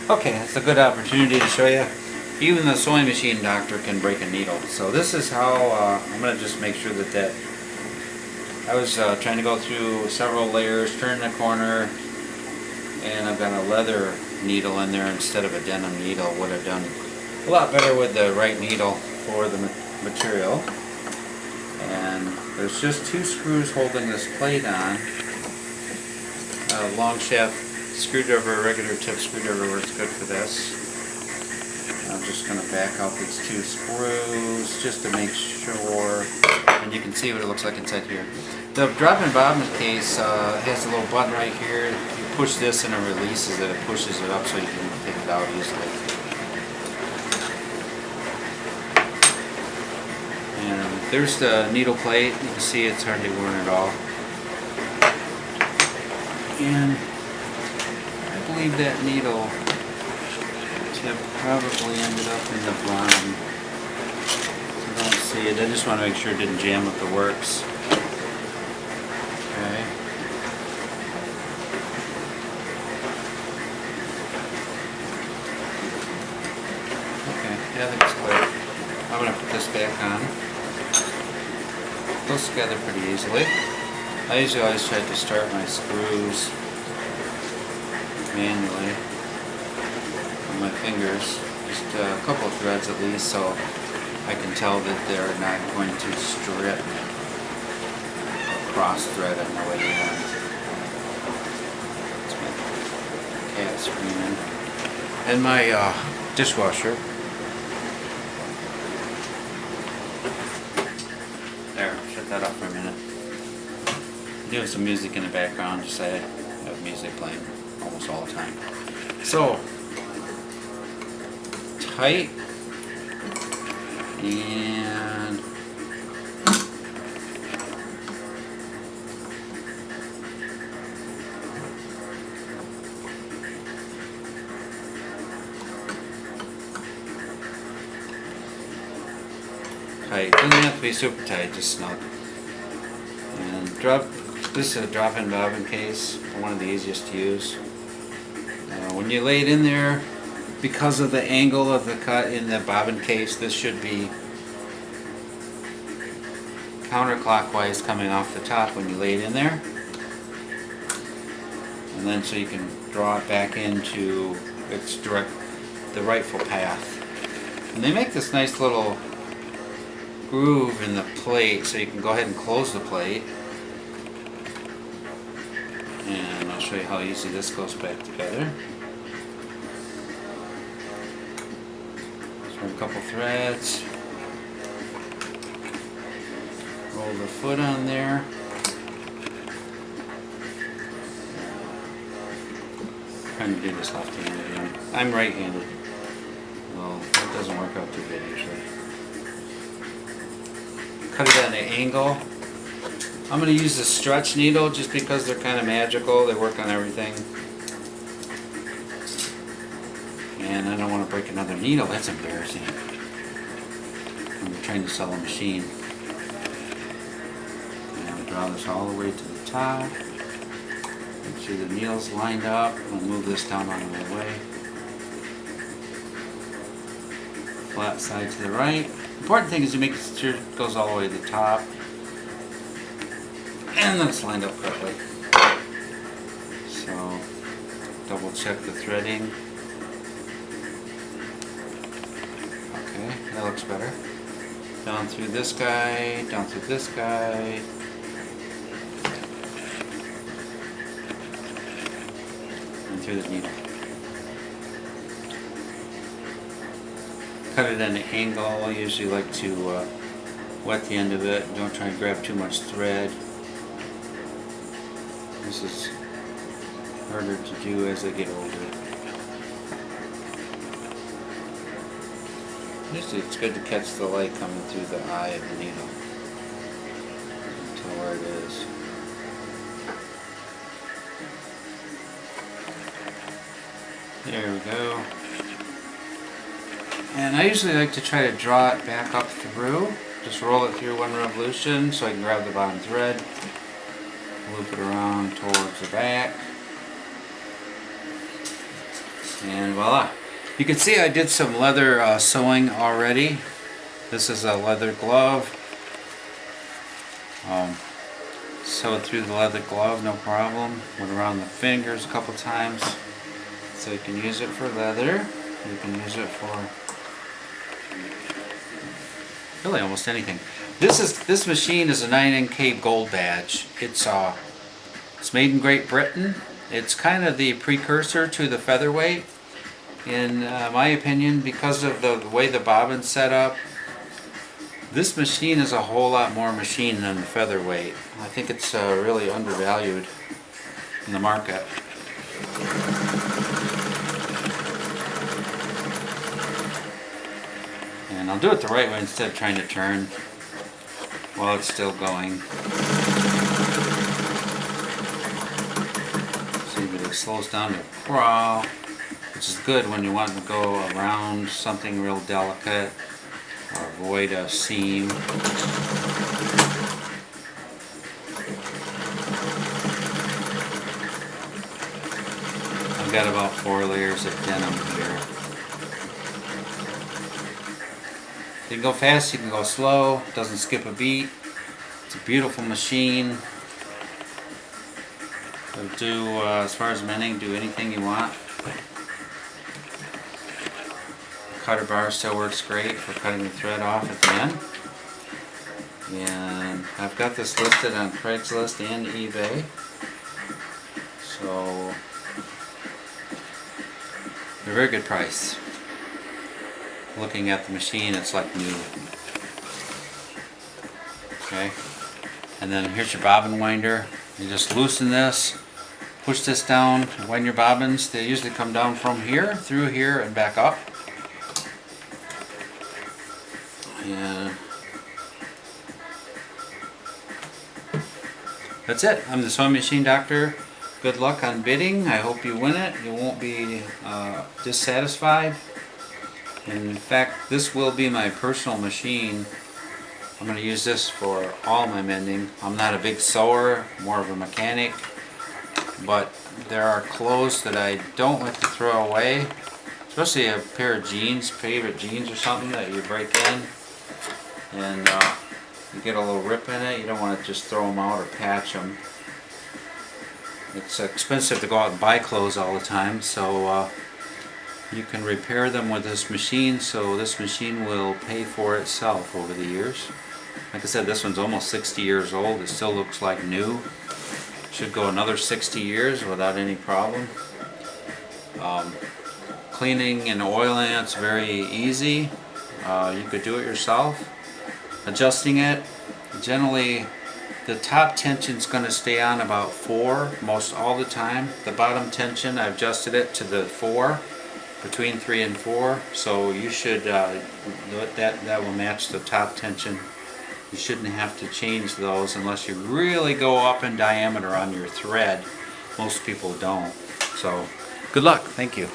Okay, it's a good opportunity to show you. Even the sewing machine doctor can break a needle. So this is how, I'm going to just make sure that I was trying to go through several layers, turn the corner, and I've got a leather needle in there instead of a denim needle. Would have done a lot better with the right needle for the material. And there's just 2 screws holding this plate on. A long shaft screwdriver, regular tip screwdriver works good for this. I'm just going to back out these 2 screws just to make sure, and you can see what it looks like inside here. The drop and bobbin case has a little button right here. You push this and it releases it. It pushes it up so you can take it out easily. And there's the needle plate. You can see it's hardly worn at all. And I believe that needle tip probably ended up in the bottom. I don't see it. I just want to make sure it didn't jam with the works. Okay. Okay, yeah, I think it's clear. I'm going to put this back on. It goes together pretty easily. I usually always try to start my screws manually with my fingers, just a couple of threads at least, so I can tell that they're not going to strip or cross thread on the way in. It's my cat screaming. And my dishwasher. There, shut that off for a minute. Doing some music in the background, just I have music playing almost all the time. So, tight, and tight. Doesn't have to be super tight, just snug. And drop. This is a drop-in bobbin case, one of the easiest to use. When you lay it in there, because of the angle of the cut in the bobbin case, this should be counterclockwise coming off the top when you lay it in there. And then so you can draw it back into its the rightful path. And they make this nice little groove in the plate so you can go ahead and close the plate. And I'll show you how easy this goes back together. So a couple threads. Roll the foot on there. I'm trying to do this left-handed again. I'm right-handed. Well, that doesn't work out too good usually. Cut it at an angle. I'm going to use the stretch needle just because they're kind of magical. They work on everything. And I don't want to break another needle. That's embarrassing. I'm trying to sell a machine. And I'll draw this all the way to the top. Make sure the needle's lined up. I'll move this down out of my way. Flat side to the right. Important thing is to make sure it goes all the way to the top. And then it's lined up correctly. So, double check the threading. Okay, that looks better. Down through this guy, down through this guy. And through the needle. Cut it at an angle. I usually like to wet the end of it. Don't try and grab too much thread. This is harder to do as I get older. Usually it's good to catch the light coming through the eye of the needle to where it is. There we go. And I usually like to try to draw it back up through. Just roll it through one revolution so I can grab the bottom thread. Loop it around towards the back. And voila. You can see I did some leather sewing already. This is a leather glove. Sewed through the leather glove, no problem. Went around the fingers a couple times. So you can use it for leather. You can use it for really almost anything. This machine is a 99K gold badge. It's made in Great Britain. It's kind of the precursor to the featherweight, in my opinion, because of the way the bobbin's set up. This machine is a whole lot more machine than the featherweight. I think it's really undervalued in the market. And I'll do it the right way instead of trying to turn while it's still going. See, but it slows down to crawl, which is good when you want to go around something real delicate or avoid a seam. I've got about 4 layers of denim here. You can go fast, you can go slow, doesn't skip a beat. It's a beautiful machine. It'll do, as far as mending, do anything you want. Cutter bar still works great for cutting the thread off at the end. And I've got this listed on Craigslist and eBay. So, they're a very good price. Looking at the machine, it's like new. Okay, and then here's your bobbin winder. You just loosen this, push this down, and wind your bobbins. They usually come down from here, through here, and back up. And that's it. I'm the sewing machine doctor. Good luck on bidding. I hope you win it. You won't be dissatisfied. And in fact, this will be my personal machine. I'm going to use this for all my mending. I'm not a big sewer, more of a mechanic, but there are clothes that I don't like to throw away, especially a pair of jeans, favorite jeans or something that you break in and you get a little rip in it. You don't want to just throw them out or patch them. It's expensive to go out and buy clothes all the time, so you can repair them with this machine, so this machine will pay for itself over the years. Like I said, this one's almost 60 years old. It still looks like new. Should go another 60 years without any problem. Cleaning and oiling it's very easy. You could do it yourself. Adjusting it, generally the top tension is going to stay on about 4 most all the time. The bottom tension, I've adjusted it to the 4. Between 3 and 4, so you should that will match the top tension. You shouldn't have to change those unless you really go up in diameter on your thread. Most people don't. So good luck. Thank you.